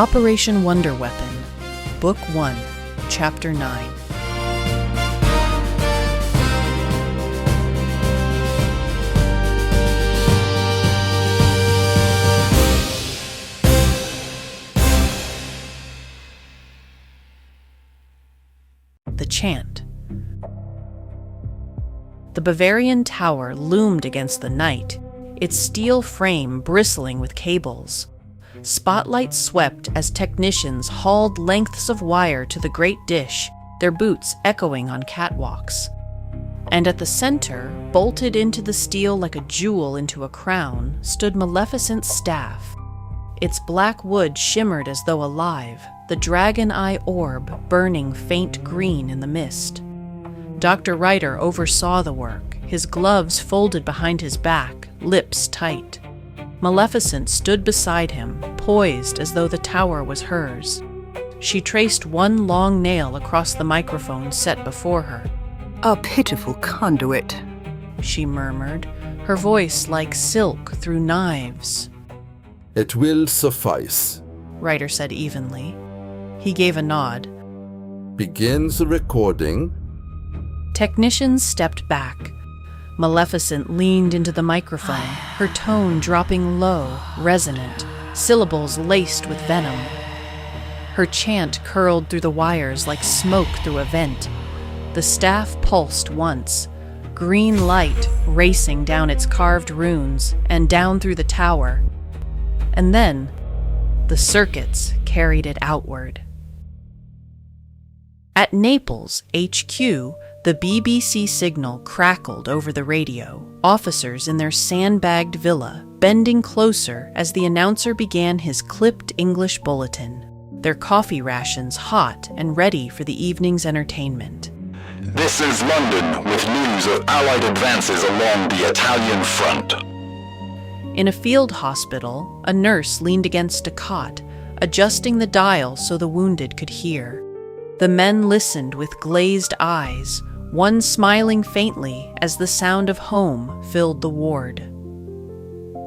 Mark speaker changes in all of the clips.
Speaker 1: Operation Wonder Weapon, Book 1, Chapter 9. The Chant. The Bavarian Tower loomed against the night, its steel frame bristling with cables. Spotlight swept as technicians hauled lengths of wire to the great dish, their boots echoing on catwalks. And at the center, bolted into the steel like a jewel into a crown, stood Maleficent's staff. Its black wood shimmered as though alive, the dragon eye orb burning faint green in the mist. Dr. Ryder oversaw the work, his gloves folded behind his back, lips tight. Maleficent stood beside him, poised as though the tower was hers. She traced one long nail across the microphone set before her.
Speaker 2: "A pitiful conduit,"
Speaker 1: she murmured, her voice like silk through knives.
Speaker 3: "It will suffice,"
Speaker 1: Ryder said evenly. He gave a nod.
Speaker 3: "Begin the recording."
Speaker 1: Technicians stepped back. Maleficent leaned into the microphone, her tone dropping low, resonant, syllables laced with venom. Her chant curled through the wires like smoke through a vent. The staff pulsed once, green light racing down its carved runes and down through the tower. And then, the circuits carried it outward. At Naples, HQ, the BBC signal crackled over the radio, officers in their sandbagged villa bending closer as the announcer began his clipped English bulletin, their coffee rations hot and ready for the evening's entertainment.
Speaker 4: "This is London with news of Allied advances along the Italian front."
Speaker 1: In a field hospital, a nurse leaned against a cot, adjusting the dial so the wounded could hear. The men listened with glazed eyes, one smiling faintly as the sound of home filled the ward.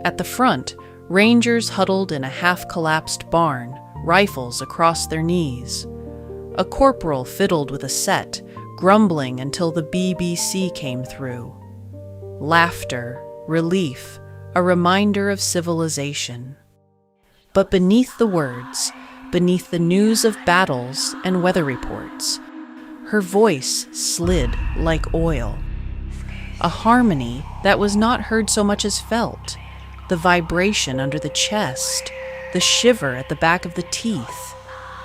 Speaker 1: At the front, rangers huddled in a half-collapsed barn, rifles across their knees. A corporal fiddled with a set, grumbling until the BBC came through. Laughter, relief, a reminder of civilization. But beneath the words, beneath the news of battles and weather reports, her voice slid like oil. A harmony that was not heard so much as felt, the vibration under the chest, the shiver at the back of the teeth,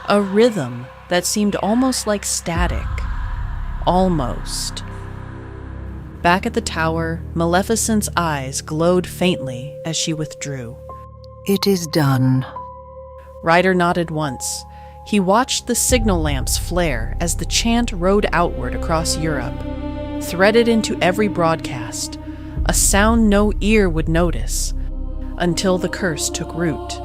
Speaker 1: a rhythm that seemed almost like static. Almost. Back at the tower, Maleficent's eyes glowed faintly as she withdrew.
Speaker 2: "It is done."
Speaker 1: Ryder nodded once. He watched the signal lamps flare as the chant rode outward across Europe, threaded into every broadcast, a sound no ear would notice, until the curse took root.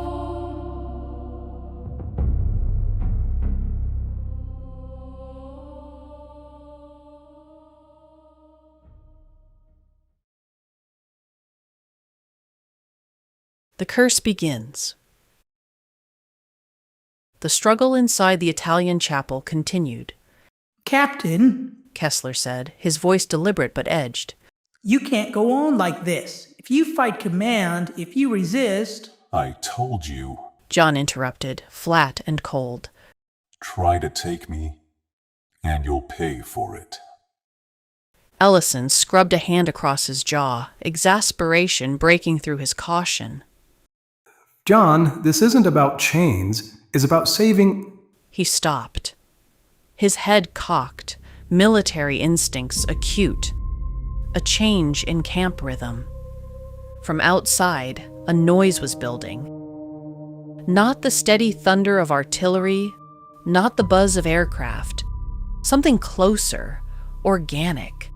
Speaker 1: The curse begins. The struggle inside the Italian chapel continued.
Speaker 5: "Captain,"
Speaker 1: Kessler said, his voice deliberate but edged.
Speaker 5: "you can't go on like this. If you fight command, if you resist..."
Speaker 6: "I told you,"
Speaker 1: John interrupted, flat and cold.
Speaker 6: "Try to take me, and you'll pay for it."
Speaker 1: Ellison scrubbed a hand across his jaw, exasperation breaking through his caution.
Speaker 7: "John, this isn't about chains. It's about saving..."
Speaker 1: He stopped. His head cocked, military instincts acute. A change in camp rhythm. From outside, a noise was building. Not the steady thunder of artillery, not the buzz of aircraft. Something closer, organic.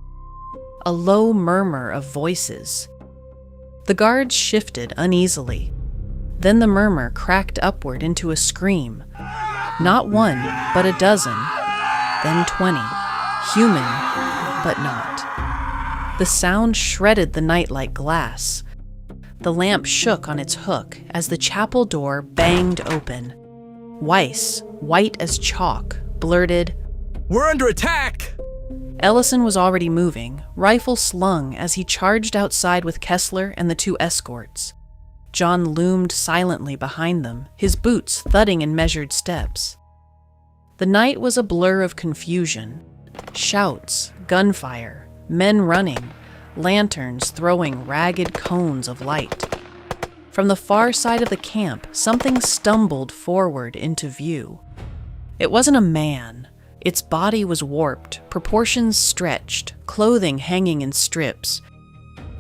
Speaker 1: A low murmur of voices. The guards shifted uneasily. Then the murmur cracked upward into a scream. Not one, but a dozen. Then 20. Human, but not. The sound shredded the night like glass. The lamp shook on its hook as the chapel door banged open. Weiss, white as chalk, blurted,
Speaker 8: "We're under attack!"
Speaker 1: Ellison was already moving, rifle slung as he charged outside with Kessler and the two escorts. John loomed silently behind them, his boots thudding in measured steps. The night was a blur of confusion. Shouts, gunfire, men running, lanterns throwing ragged cones of light. From the far side of the camp, something stumbled forward into view. It wasn't a man. Its body was warped, proportions stretched, clothing hanging in strips.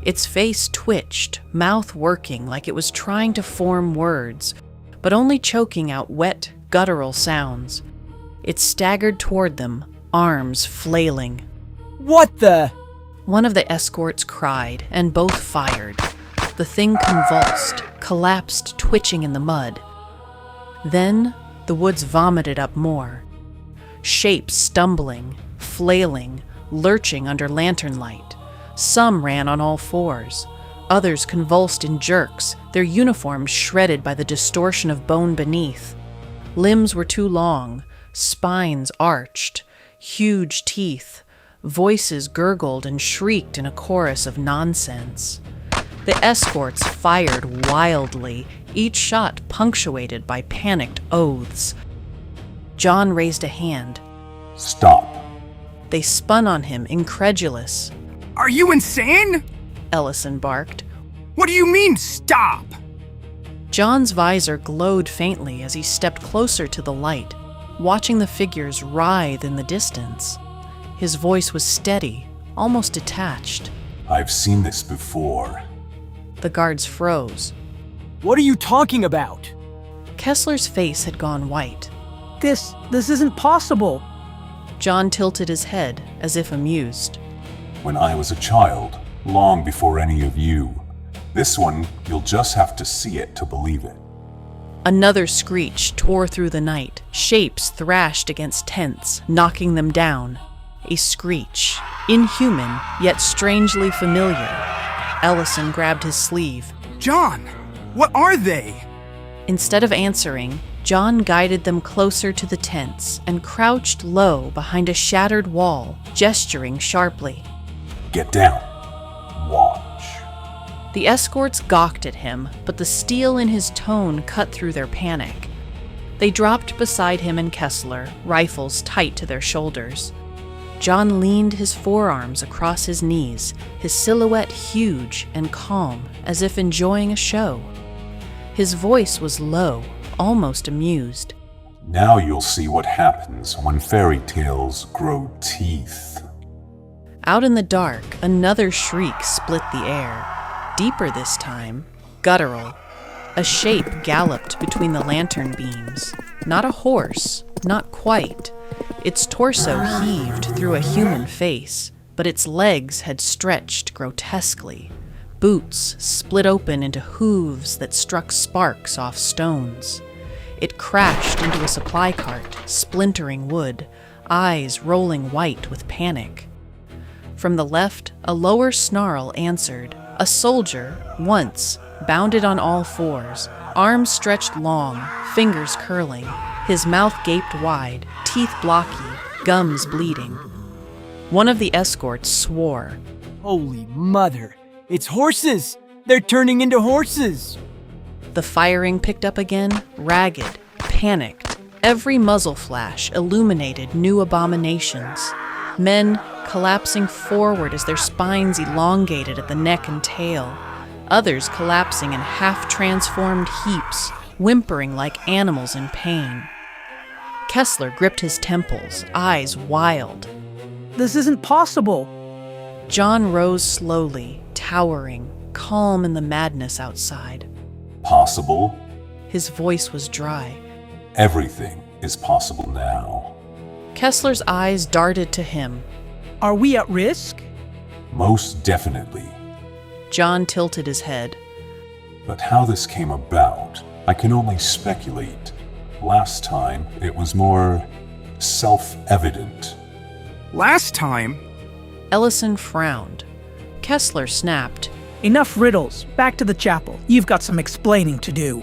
Speaker 1: Its face twitched, mouth working like it was trying to form words, but only choking out wet, guttural sounds. It staggered toward them, arms flailing.
Speaker 8: "What the?"
Speaker 1: One of the escorts cried, and both fired. The thing convulsed, collapsed, twitching in the mud. Then the woods vomited up more. Shapes stumbling, flailing, lurching under lantern light. Some ran on all fours. Others convulsed in jerks, their uniforms shredded by the distortion of bone beneath. Limbs were too long, spines arched, huge teeth. Voices gurgled and shrieked in a chorus of nonsense. The escorts fired wildly, each shot punctuated by panicked oaths. John raised a hand.
Speaker 6: Stop.
Speaker 1: They spun on him, incredulous.
Speaker 9: "Are you insane?"
Speaker 1: Ellison barked.
Speaker 9: "What do you mean, stop?"
Speaker 1: John's visor glowed faintly as he stepped closer to the light, watching the figures writhe in the distance. His voice was steady, almost detached.
Speaker 6: I've seen this before.
Speaker 1: The guards froze.
Speaker 8: "What are you talking about?"
Speaker 1: Kessler's face had gone white.
Speaker 5: This isn't possible.
Speaker 1: John tilted his head, as if amused.
Speaker 6: When I was a child, long before any of you. This one, you'll just have to see it to believe it.
Speaker 1: Another screech tore through the night. Shapes thrashed against tents, knocking them down. A screech, inhuman, yet strangely familiar. Ellison grabbed his sleeve.
Speaker 9: "John, what are they?"
Speaker 1: Instead of answering, John guided them closer to the tents and crouched low behind a shattered wall, gesturing sharply.
Speaker 6: Get down. Watch.
Speaker 1: The escorts gawked at him, but the steel in his tone cut through their panic. They dropped beside him and Kessler, rifles tight to their shoulders. John leaned his forearms across his knees, his silhouette huge and calm, as if enjoying a show. His voice was low, almost amused.
Speaker 6: Now you'll see what happens when fairy tales grow teeth.
Speaker 1: Out in the dark, another shriek split the air. Deeper this time, guttural. A shape galloped between the lantern beams. Not a horse, not quite. Its torso heaved through a human face, but its legs had stretched grotesquely. Boots split open into hooves that struck sparks off stones. It crashed into a supply cart, splintering wood, eyes rolling white with panic. From the left, a lower snarl answered. A soldier, once, bounded on all fours, arms stretched long, fingers curling. His mouth gaped wide, teeth blocky, gums bleeding. One of the escorts swore.
Speaker 8: "Holy mother! It's horses! They're turning into horses!"
Speaker 1: The firing picked up again, ragged, panicked. Every muzzle flash illuminated new abominations. Men collapsing forward as their spines elongated at the neck and tail. Others collapsing in half-transformed heaps, whimpering like animals in pain. Kessler gripped his temples, eyes wild.
Speaker 5: This isn't possible.
Speaker 1: John rose slowly, towering, calm in the madness outside.
Speaker 6: Possible?
Speaker 1: His voice was dry.
Speaker 6: Everything is possible now.
Speaker 1: Kessler's eyes darted to him.
Speaker 5: Are we at risk?
Speaker 6: Most definitely.
Speaker 1: John tilted his head.
Speaker 6: But how this came about, I can only speculate. Last time, it was more self-evident.
Speaker 9: "Last time?"
Speaker 1: Ellison frowned. Kessler snapped.
Speaker 5: Enough riddles. Back to the chapel. You've got some explaining to do.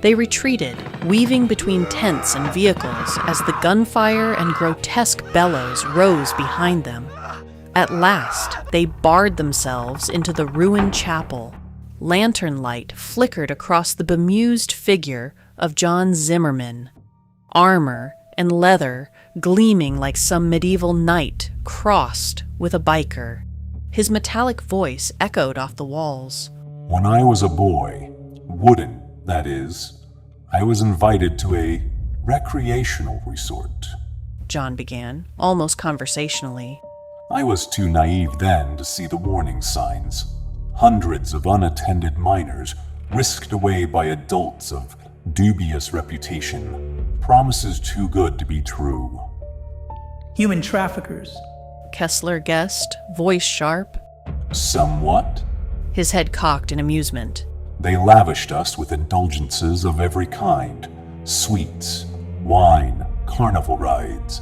Speaker 1: They retreated, weaving between tents and vehicles as the gunfire and grotesque bellows rose behind them. At last, they barred themselves into the ruined chapel. Lantern light flickered across the bemused figure of John Zimmerman. Armor and leather, gleaming like some medieval knight, crossed with a biker. His metallic voice echoed off the walls.
Speaker 6: When I was a boy, wooden, that is, I was invited to a recreational resort.
Speaker 1: John began, almost conversationally.
Speaker 6: I was too naive then to see the warning signs. Hundreds of unattended minors risked away by adults of dubious reputation. Promises too good to be true.
Speaker 5: Human traffickers.
Speaker 1: Kessler guessed, voice sharp.
Speaker 6: Somewhat.
Speaker 1: His head cocked in amusement.
Speaker 6: They lavished us with indulgences of every kind. Sweets, wine, carnival rides.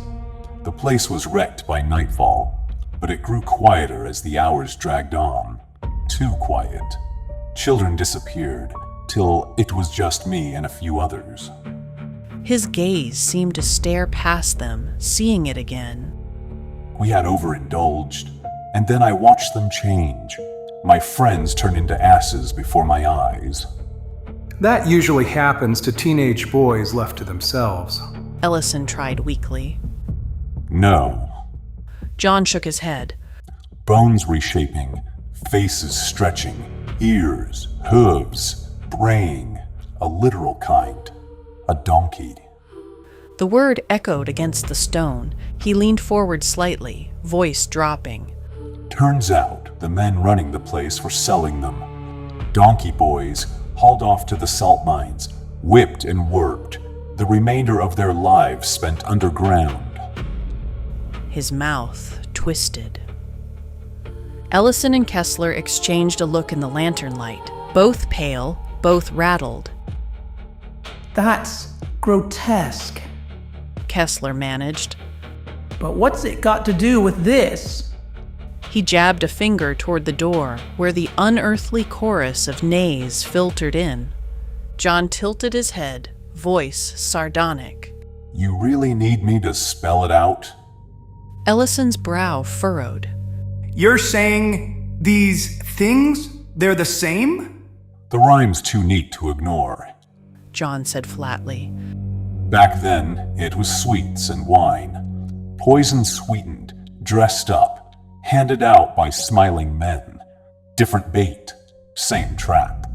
Speaker 6: The place was wrecked by nightfall, but it grew quieter as the hours dragged on. Too quiet. Children disappeared, till it was just me and a few others.
Speaker 1: His gaze seemed to stare past them, seeing it again.
Speaker 6: We had overindulged, and then I watched them change. My friends turned into asses before my eyes.
Speaker 7: That usually happens to teenage boys left to themselves.
Speaker 1: Ellison tried weakly.
Speaker 6: No.
Speaker 1: John shook his head.
Speaker 6: Bones reshaping, faces stretching, ears, hooves, braying, a literal kind. A donkey.
Speaker 1: The word echoed against the stone. He leaned forward slightly, voice dropping.
Speaker 6: Turns out the men running the place were selling them. Donkey boys hauled off to the salt mines, whipped and worked, the remainder of their lives spent underground.
Speaker 1: His mouth twisted. Ellison and Kessler exchanged a look in the lantern light, both pale, both rattled.
Speaker 5: That's grotesque.
Speaker 1: Kessler managed.
Speaker 5: But what's it got to do with this?
Speaker 1: He jabbed a finger toward the door, where the unearthly chorus of neighs filtered in. John tilted his head, voice sardonic.
Speaker 6: You really need me to spell it out?
Speaker 1: Ellison's brow furrowed.
Speaker 9: You're saying these things, they're the same?
Speaker 6: The rhyme's too neat to ignore.
Speaker 1: John said flatly.
Speaker 6: Back then, it was sweets and wine. Poison sweetened, dressed up, handed out by smiling men. Different bait, same trap.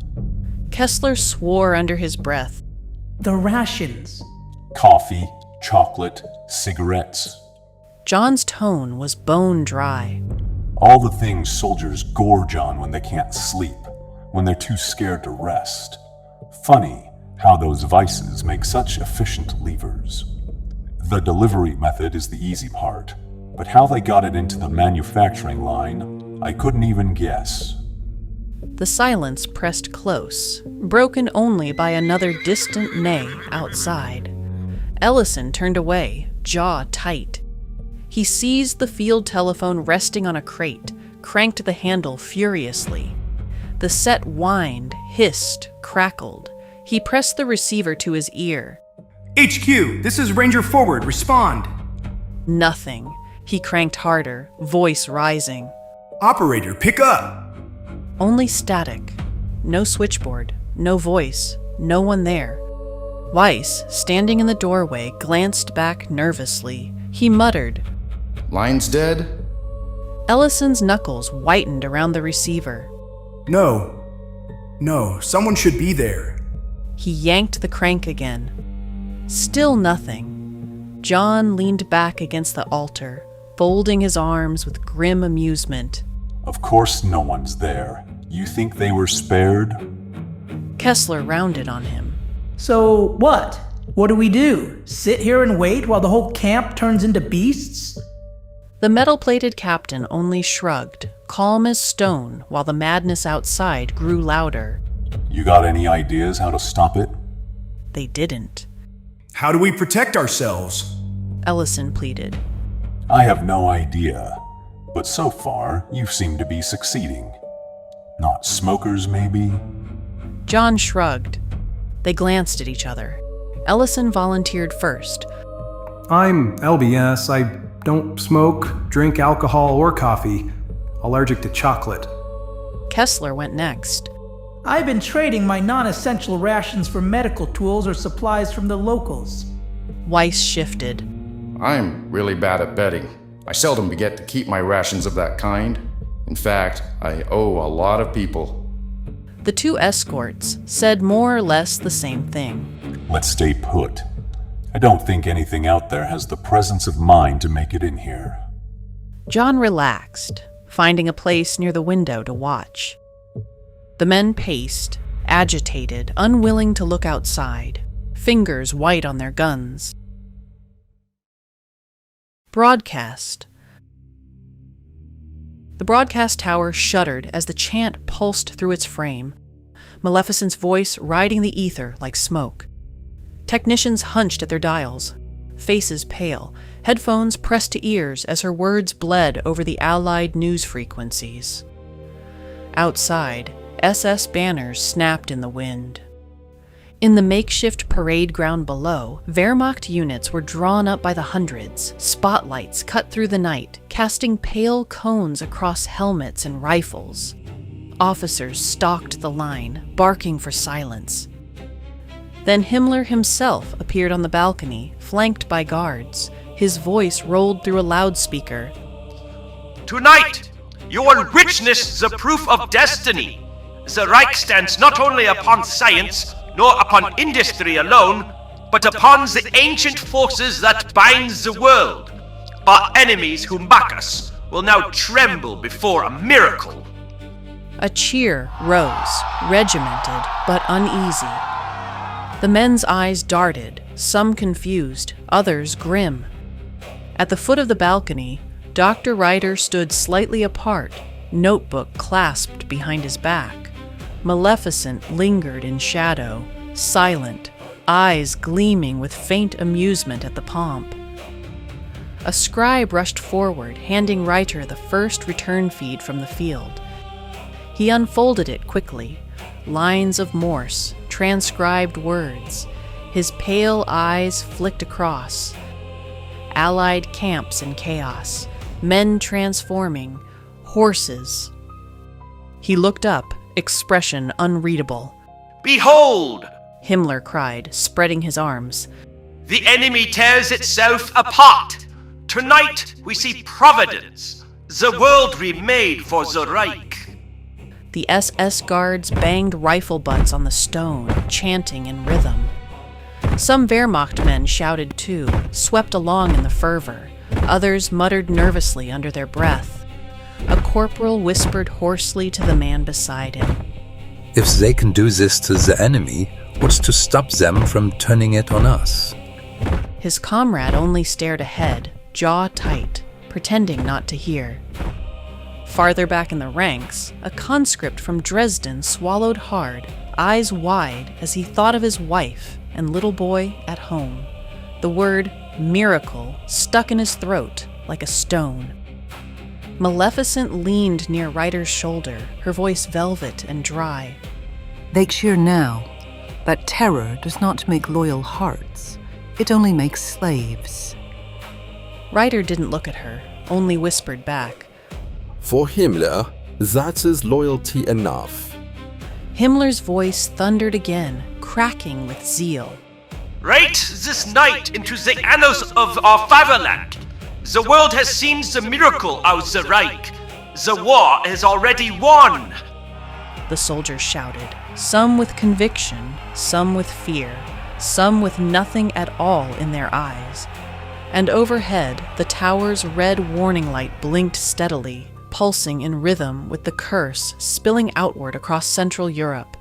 Speaker 1: Kessler swore under his breath.
Speaker 5: The rations.
Speaker 6: Coffee, chocolate, cigarettes.
Speaker 1: John's tone was bone dry.
Speaker 6: All the things soldiers gorge on when they can't sleep, when they're too scared to rest. Funny how those vices make such efficient levers. The delivery method is the easy part, but how they got it into the manufacturing line, I couldn't even guess.
Speaker 1: The silence pressed close, broken only by another distant neigh outside. Ellison turned away, jaw tight. He seized the field telephone resting on a crate, cranked the handle furiously. The set whined, hissed, crackled. He pressed the receiver to his ear.
Speaker 9: HQ, this is Ranger Forward, respond.
Speaker 1: Nothing. He cranked harder, voice rising.
Speaker 9: Operator, pick up.
Speaker 1: Only static. No switchboard, no voice, no one there. Weiss, standing in the doorway, glanced back nervously. He muttered.
Speaker 10: Line's dead?
Speaker 1: Ellison's knuckles whitened around the receiver.
Speaker 9: No, someone should be there.
Speaker 1: He yanked the crank again. Still nothing. John leaned back against the altar, folding his arms with grim amusement.
Speaker 6: Of course no one's there. You think they were spared?
Speaker 1: Kessler rounded on him.
Speaker 5: So what? What do we do? Sit here and wait while the whole camp turns into beasts?
Speaker 1: The metal-plated captain only shrugged, calm as stone, while the madness outside grew louder.
Speaker 6: You got any ideas how to stop it?
Speaker 1: They didn't.
Speaker 9: How do we protect ourselves?
Speaker 1: Ellison pleaded.
Speaker 6: I have no idea, but so far you seem to be succeeding. Not smokers, maybe?
Speaker 1: John shrugged. They glanced at each other. Ellison volunteered first.
Speaker 7: I'm LBS. I don't smoke, drink alcohol, or coffee. Allergic to chocolate.
Speaker 1: Kessler went next.
Speaker 5: I've been trading my non-essential rations for medical tools or supplies from the locals.
Speaker 1: Weiss shifted.
Speaker 10: I'm really bad at betting. I seldom get to keep my rations of that kind. In fact, I owe a lot of people.
Speaker 1: The two escorts said more or less the same thing.
Speaker 6: Let's stay put. I don't think anything out there has the presence of mind to make it in here.
Speaker 1: John relaxed, finding a place near the window to watch. The men paced, agitated, unwilling to look outside, fingers white on their guns. Broadcast. The broadcast tower shuddered as the chant pulsed through its frame, Maleficent's voice riding the ether like smoke. Technicians hunched at their dials, faces pale, headphones pressed to ears as her words bled over the Allied news frequencies. Outside, SS banners snapped in the wind. In the makeshift parade ground below, Wehrmacht units were drawn up by the hundreds, spotlights cut through the night, casting pale cones across helmets and rifles. Officers stalked the line, barking for silence. Then Himmler himself appeared on the balcony, flanked by guards. His voice rolled through a loudspeaker.
Speaker 11: Tonight, you will witness the proof of destiny. The Reich stands not only upon science, nor upon industry alone, but upon the ancient forces that bind the world. Our enemies who mock us will now tremble before a miracle.
Speaker 1: A cheer rose, regimented but uneasy. The men's eyes darted, some confused, others grim. At the foot of the balcony, Dr. Ryder stood slightly apart, notebook clasped behind his back. Maleficent lingered in shadow, silent, eyes gleaming with faint amusement at the pomp. A scribe rushed forward, handing Reiter the first return feed from the field. He unfolded it quickly, lines of Morse, transcribed words. His pale eyes flicked across. Allied camps in chaos, men transforming, horses. He looked up, expression unreadable.
Speaker 11: Behold!
Speaker 1: Himmler cried, spreading his arms.
Speaker 11: The enemy tears itself apart. Tonight we see providence. The world remade for the Reich.
Speaker 1: The SS guards banged rifle butts on the stone, chanting in rhythm. Some Wehrmacht men shouted too, swept along in the fervor. Others muttered nervously under their breath. A corporal whispered hoarsely to the man beside him.
Speaker 12: If they can do this to the enemy, what's to stop them from turning it on us?
Speaker 1: His comrade only stared ahead, jaw tight, pretending not to hear. Farther back in the ranks, a conscript from Dresden swallowed hard, eyes wide as he thought of his wife and little boy at home. The word miracle stuck in his throat like a stone. Maleficent leaned near Ryder's shoulder, her voice velvet and dry.
Speaker 2: They cheer now, but terror does not make loyal hearts. It only makes slaves.
Speaker 1: Ryder didn't look at her, only whispered back.
Speaker 3: For Himmler, that is loyalty enough.
Speaker 1: Himmler's voice thundered again, cracking with zeal.
Speaker 11: Write this night into the annals of our fatherland. The world has seen the miracle of the Reich. The war is already won.
Speaker 1: The soldiers shouted, some with conviction, some with fear, some with nothing at all in their eyes. And overhead, the tower's red warning light blinked steadily, pulsing in rhythm with the curse spilling outward across Central Europe.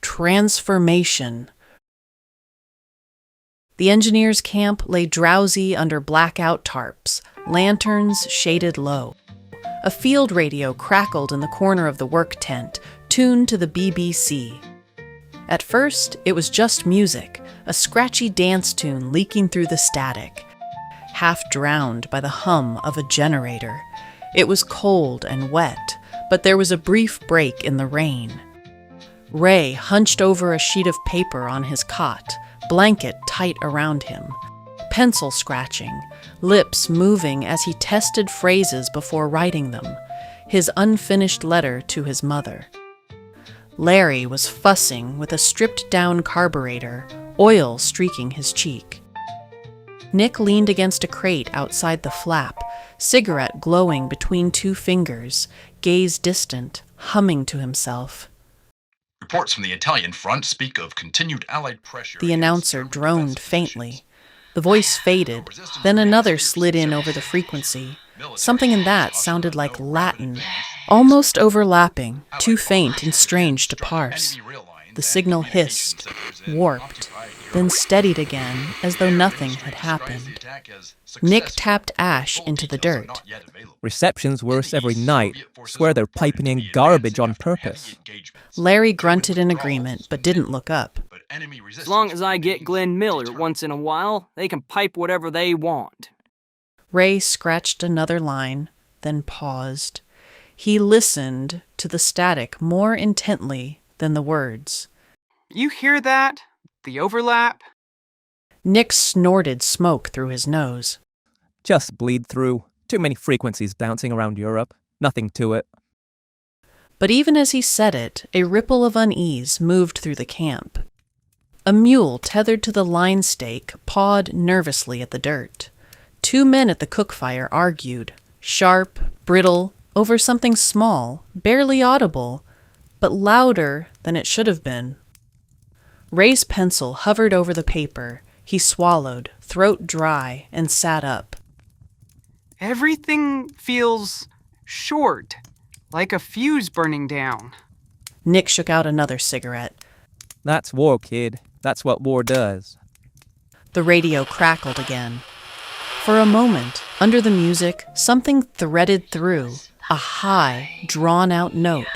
Speaker 1: Transformation. The engineers' camp lay drowsy under blackout tarps, lanterns shaded low. A field radio crackled in the corner of the work tent, tuned to the BBC. At first, it was just music, a scratchy dance tune leaking through the static, half drowned by the hum of a generator. It was cold and wet, But there was a brief break in the rain. Ray hunched over a sheet of paper on his cot, blanket tight around him, pencil scratching, lips moving as he tested phrases before writing them, his unfinished letter to his mother. Larry was fussing with a stripped-down carburetor, oil streaking his cheek. Nick leaned against a crate outside the flap, cigarette glowing between two fingers, gaze distant, humming to himself.
Speaker 10: Reports from the Italian front speak of continued Allied pressure.
Speaker 1: The announcer droned faintly. The voice faded, then another slid in over the frequency. Something in that sounded like Latin, almost overlapping, too faint and strange to parse. The signal hissed, warped, then steadied again as though nothing had happened. Nick tapped ash into the dirt.
Speaker 13: Reception's worse every night. Swear they're piping in garbage on purpose.
Speaker 1: Larry grunted in agreement, but didn't look up.
Speaker 8: As long as I get Glenn Miller once in a while, they can pipe whatever they want.
Speaker 1: Ray scratched another line, then paused. He listened to the static more intently than the words.
Speaker 14: You hear that? The overlap?
Speaker 1: Nick snorted smoke through his nose.
Speaker 13: Just bleed through. Too many frequencies bouncing around Europe. Nothing to it.
Speaker 1: But even as he said it, a ripple of unease moved through the camp. A mule tethered to the line stake pawed nervously at the dirt. Two men at the cook fire argued, sharp, brittle, over something small, barely audible, but louder than it should have been. Ray's pencil hovered over the paper. He swallowed, throat dry, and sat up.
Speaker 14: Everything feels short, like a fuse burning down.
Speaker 1: Nick shook out another cigarette.
Speaker 13: That's war, kid. That's what war does.
Speaker 1: The radio crackled again. For a moment, under the music, something threaded through, a high, drawn-out note,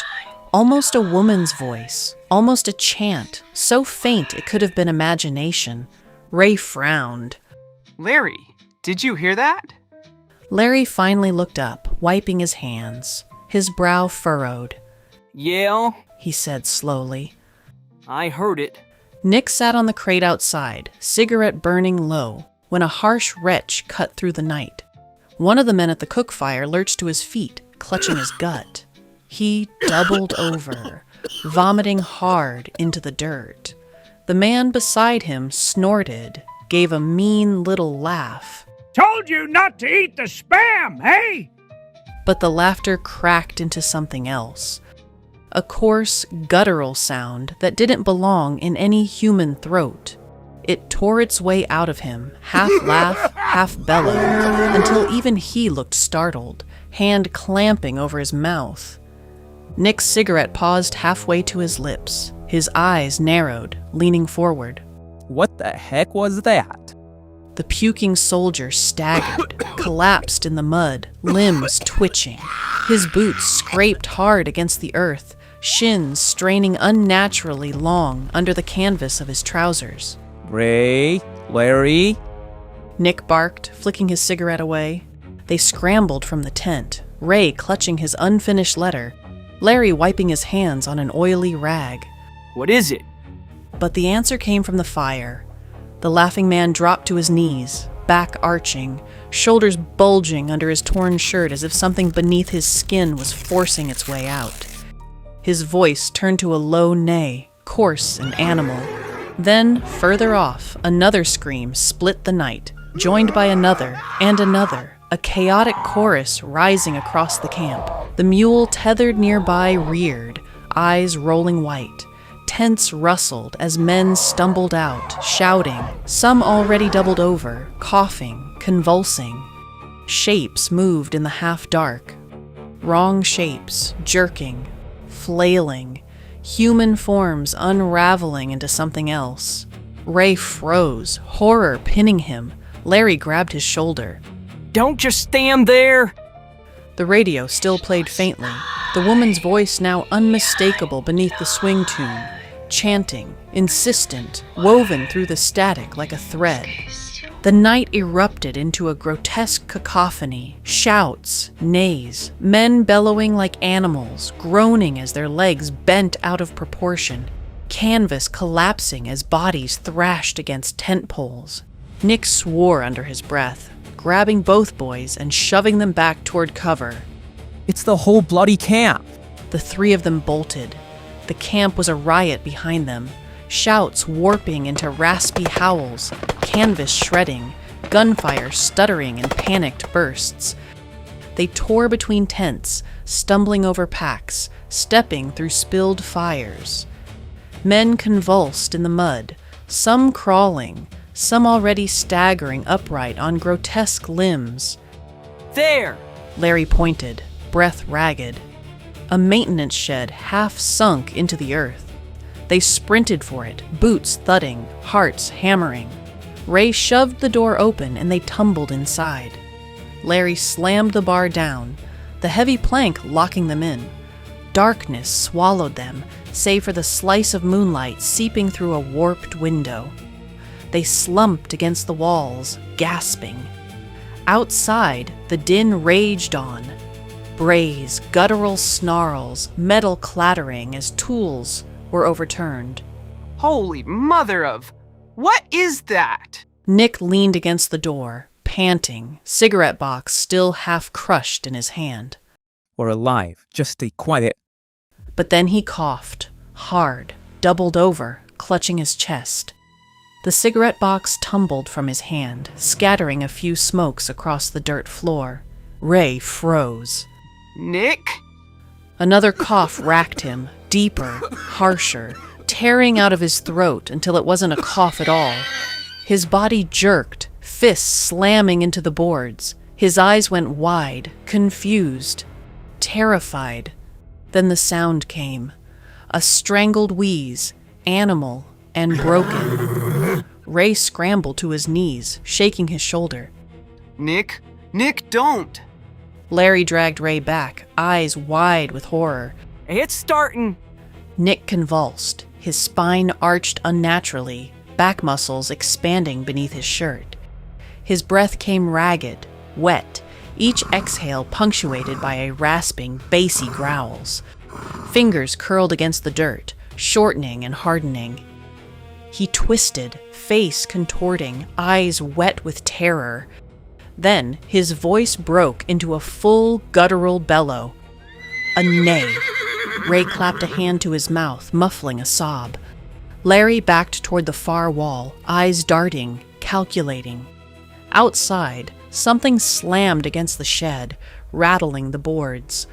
Speaker 1: almost a woman's voice, almost a chant, so faint it could have been imagination. Ray frowned.
Speaker 14: Larry, did you hear that?
Speaker 1: Larry finally looked up, wiping his hands. His brow furrowed.
Speaker 8: Yeah?
Speaker 1: He said slowly.
Speaker 8: I heard it.
Speaker 1: Nick sat on the crate outside, cigarette burning low, when a harsh retch cut through the night. One of the men at the cook fire lurched to his feet, clutching his gut. He doubled over, vomiting hard into the dirt. The man beside him snorted, gave a mean little laugh.
Speaker 15: Told you not to eat the spam, hey?
Speaker 1: But the laughter cracked into something else. A coarse, guttural sound that didn't belong in any human throat. It tore its way out of him, half laugh, half bellow, until even he looked startled, hand clamping over his mouth. Nick's cigarette paused halfway to his lips, his eyes narrowed, leaning forward.
Speaker 13: What the heck was that?
Speaker 1: The puking soldier staggered, collapsed in the mud, limbs twitching. His boots scraped hard against the earth, shins straining unnaturally long under the canvas of his trousers.
Speaker 13: Ray? Larry?
Speaker 1: Nick barked, flicking his cigarette away. They scrambled from the tent, Ray clutching his unfinished letter, Larry wiping his hands on an oily rag.
Speaker 8: What is it?
Speaker 1: But the answer came from the fire. The laughing man dropped to his knees, back arching, shoulders bulging under his torn shirt as if something beneath his skin was forcing its way out. His voice turned to a low neigh, coarse and animal. Then, further off, another scream split the night, joined by another and another, a chaotic chorus rising across the camp. The mule tethered nearby reared, eyes rolling white. Tents rustled as men stumbled out, shouting, some already doubled over, coughing, convulsing. Shapes moved in the half-dark. Wrong shapes, jerking, flailing, human forms unraveling into something else. Ray froze, horror pinning him. Larry grabbed his shoulder.
Speaker 8: Don't just stand there!
Speaker 1: The radio still played faintly, the woman's voice now unmistakable beneath the swing tune, chanting, insistent, woven through the static like a thread. The night erupted into a grotesque cacophony, shouts, neighs, men bellowing like animals, groaning as their legs bent out of proportion, canvas collapsing as bodies thrashed against tent poles. Nick swore under his breath, grabbing both boys and shoving them back toward cover.
Speaker 13: It's the whole bloody camp.
Speaker 1: The three of them bolted. The camp was a riot behind them, shouts warping into raspy howls, canvas shredding, gunfire stuttering in panicked bursts. They tore between tents, stumbling over packs, stepping through spilled fires. Men convulsed in the mud, some crawling, some already staggering upright on grotesque limbs.
Speaker 8: There!
Speaker 1: Larry pointed, breath ragged. A maintenance shed half sunk into the earth. They sprinted for it, boots thudding, hearts hammering. Ray shoved the door open and they tumbled inside. Larry slammed the bar down, the heavy plank locking them in. Darkness swallowed them, save for the slice of moonlight seeping through a warped window. They slumped against the walls, gasping. Outside, the din raged on. Brays, guttural snarls, metal clattering as tools were overturned.
Speaker 14: Holy mother of... What is that?
Speaker 1: Nick leaned against the door, panting, cigarette box still half crushed in his hand.
Speaker 13: We're alive. Just stay quiet.
Speaker 1: But then he coughed, hard, doubled over, clutching his chest. The cigarette box tumbled from his hand, scattering a few smokes across the dirt floor. Ray froze.
Speaker 14: Nick?
Speaker 1: Another cough racked him, deeper, harsher, tearing out of his throat until it wasn't a cough at all. His body jerked, fists slamming into the boards. His eyes went wide, confused, terrified. Then the sound came. A strangled wheeze, animal and broken. Ray scrambled to his knees, shaking his shoulder.
Speaker 14: Nick, don't!
Speaker 1: Larry dragged Ray back, eyes wide with horror.
Speaker 8: It's starting!
Speaker 1: Nick convulsed, his spine arched unnaturally, back muscles expanding beneath his shirt. His breath came ragged, wet, each exhale punctuated by a rasping, bassy growls. Fingers curled against the dirt, shortening and hardening. He twisted, face contorting, eyes wet with terror. Then his voice broke into a full guttural bellow. A neigh. Ray clapped a hand to his mouth, muffling a sob. Larry backed toward the far wall, eyes darting, calculating. Outside, something slammed against the shed, rattling the boards.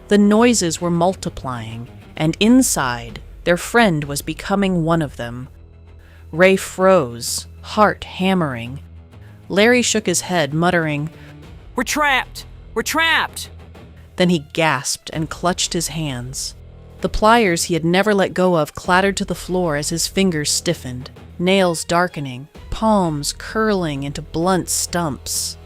Speaker 1: The noises were multiplying, and inside, their friend was becoming one of them. Ray froze, heart hammering. Larry shook his head, muttering,
Speaker 8: "We're trapped! We're trapped!"
Speaker 1: Then he gasped and clutched his hands. The pliers he had never let go of clattered to the floor as his fingers stiffened, nails darkening, palms curling into blunt stumps.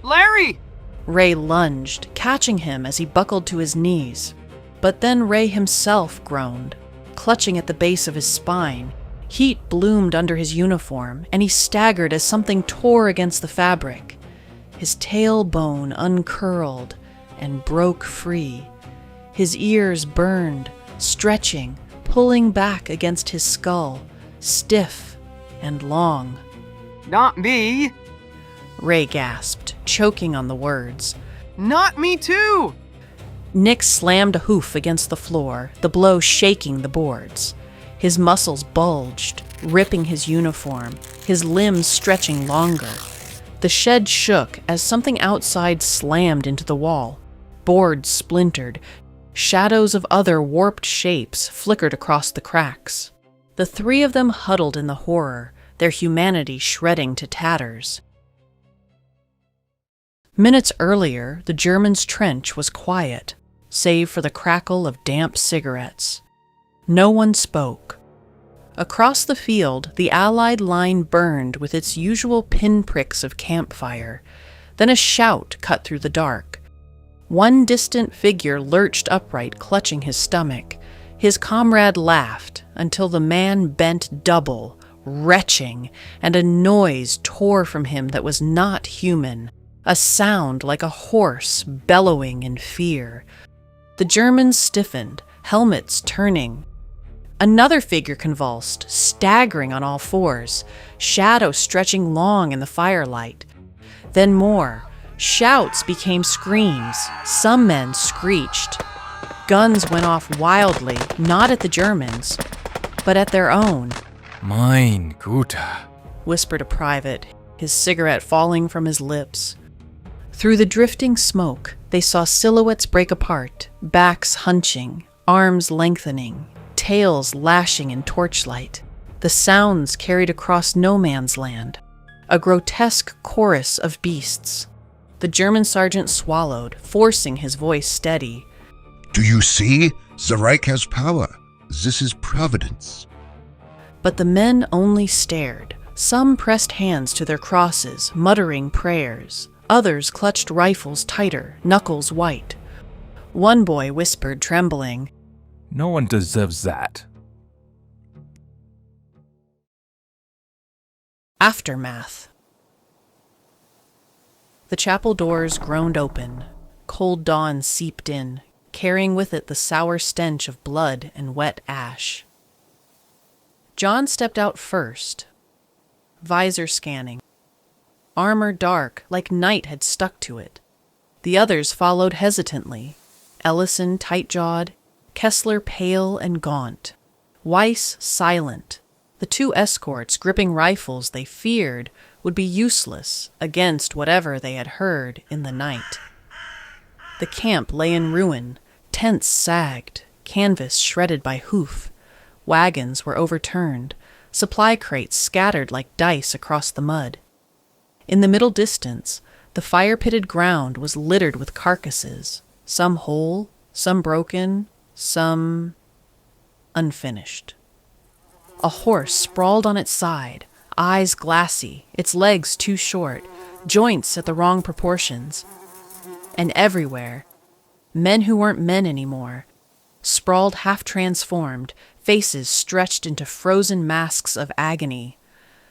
Speaker 14: Larry!
Speaker 1: Ray lunged, catching him as he buckled to his knees. But then Ray himself groaned, clutching at the base of his spine. Heat bloomed under his uniform, and he staggered as something tore against the fabric. His tailbone uncurled and broke free. His ears burned, stretching, pulling back against his skull, stiff and long.
Speaker 14: Not me!
Speaker 1: Ray gasped, choking on the words.
Speaker 14: Not me too!
Speaker 1: Nick slammed a hoof against the floor, the blow shaking the boards. His muscles bulged, ripping his uniform, his limbs stretching longer. The shed shook as something outside slammed into the wall. Boards splintered. Shadows of other warped shapes flickered across the cracks. The three of them huddled in the horror, their humanity shredding to tatters. Minutes earlier, the Germans' trench was quiet, save for the crackle of damp cigarettes. No one spoke. Across the field, the Allied line burned with its usual pinpricks of campfire. Then a shout cut through the dark. One distant figure lurched upright, clutching his stomach. His comrade laughed until the man bent double, retching, and a noise tore from him that was not human, a sound like a horse bellowing in fear. The Germans stiffened, helmets turning. Another figure convulsed, staggering on all fours, shadow stretching long in the firelight. Then more. Shouts became screams. Some men screeched. Guns went off wildly, not at the Germans, but at their own.
Speaker 16: Mein Güte,
Speaker 1: whispered a private, his cigarette falling from his lips. Through the drifting smoke, they saw silhouettes break apart, backs hunching, arms lengthening, tails lashing in torchlight. The sounds carried across no man's land, a grotesque chorus of beasts. The German sergeant swallowed, forcing his voice steady.
Speaker 17: Do you see? The Reich has power. This is providence.
Speaker 1: But the men only stared. Some pressed hands to their crosses, muttering prayers. Others clutched rifles tighter, knuckles white. One boy whispered, trembling,
Speaker 16: "No one deserves that."
Speaker 1: Aftermath. The chapel doors groaned open. Cold dawn seeped in, carrying with it the sour stench of blood and wet ash. John stepped out first, visor scanning. Armor dark, like night had stuck to it. The others followed hesitantly. Ellison tight-jawed, Kessler pale and gaunt, Weiss silent. The two escorts gripping rifles they feared would be useless against whatever they had heard in the night. The camp lay in ruin, tents sagged, canvas shredded by hoof. Wagons were overturned, supply crates scattered like dice across the mud. In the middle distance, the fire-pitted ground was littered with carcasses, some whole, some broken, some unfinished. A horse sprawled on its side, eyes glassy, its legs too short, joints at the wrong proportions. And everywhere, men who weren't men anymore, sprawled half-transformed, faces stretched into frozen masks of agony.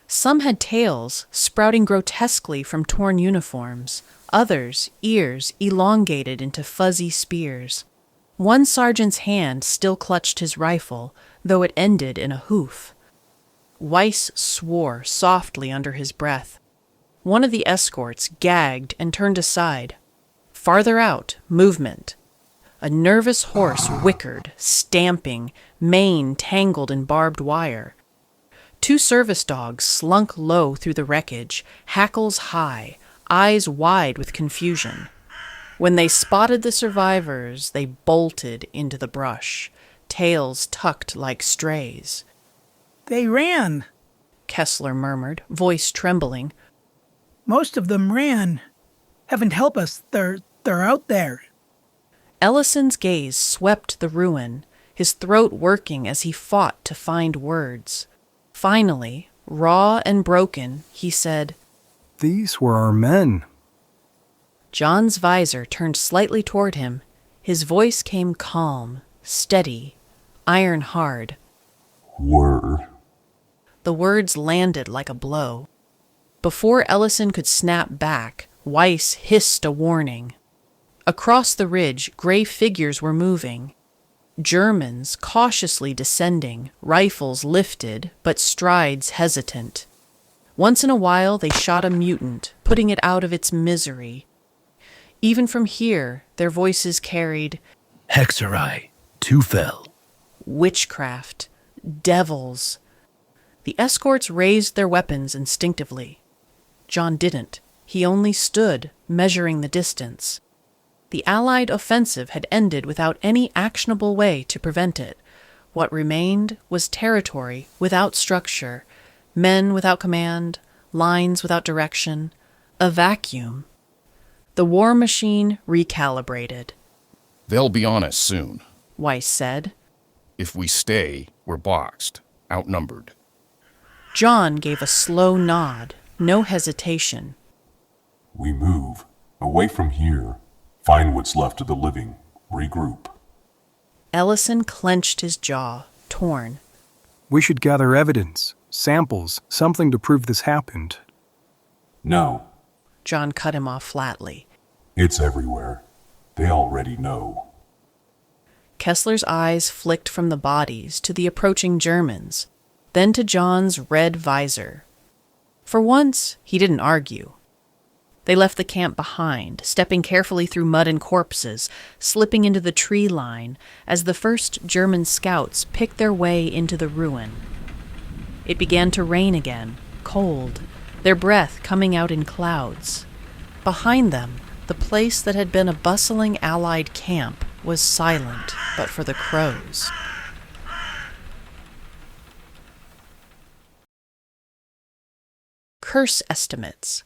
Speaker 1: Some had tails, sprouting grotesquely from torn uniforms, others, ears elongated into fuzzy spears. One sergeant's hand still clutched his rifle, though it ended in a hoof. Weiss swore softly under his breath. One of the escorts gagged and turned aside. Farther out, movement. A nervous horse whickered, stamping, mane tangled in barbed wire. Two service dogs slunk low through the wreckage, hackles high, eyes wide with confusion. When they spotted the survivors, they bolted into the brush, tails tucked like strays.
Speaker 15: They ran,
Speaker 1: Kessler murmured, voice trembling.
Speaker 15: Most of them ran. Heaven help us, they're out there.
Speaker 1: Ellison's gaze swept the ruin, his throat working as he fought to find words. Finally, raw and broken, he said,
Speaker 7: "These were our men."
Speaker 1: John's visor turned slightly toward him. His voice came calm, steady, iron hard.
Speaker 6: Were.
Speaker 1: The words landed like a blow. Before Ellison could snap back, Weiss hissed a warning. Across the ridge, gray figures were moving. Germans cautiously descending, rifles lifted, but strides hesitant. Once in a while they shot a mutant, putting it out of its misery. Even from here, their voices carried,
Speaker 18: "Hexerai, two fell."
Speaker 1: Witchcraft, devils. The escorts raised their weapons instinctively. John didn't. He only stood, measuring the distance. The Allied offensive had ended without any actionable way to prevent it. What remained was territory without structure, men without command, lines without direction, a vacuum. The war machine recalibrated.
Speaker 10: "They'll be on us soon,"
Speaker 1: Weiss said.
Speaker 10: "If we stay, we're boxed, outnumbered."
Speaker 1: John gave a slow nod, no hesitation.
Speaker 6: We move, away from here, find what's left of the living, regroup.
Speaker 1: Ellison clenched his jaw, torn.
Speaker 7: "We should gather evidence. Samples, something to prove this happened.
Speaker 6: No,
Speaker 1: John cut him off flatly.
Speaker 6: it's everywhere. They already know.
Speaker 1: Kessler's eyes flicked from the bodies to the approaching Germans, then to John's red visor. For once, he didn't argue. They left the camp behind, stepping carefully through mud and corpses, slipping into the tree line as the first German scouts picked their way into the ruin. It began to rain again, cold, their breath coming out in clouds. Behind them, the place that had been a bustling Allied camp was silent but for the crows. Curse estimates.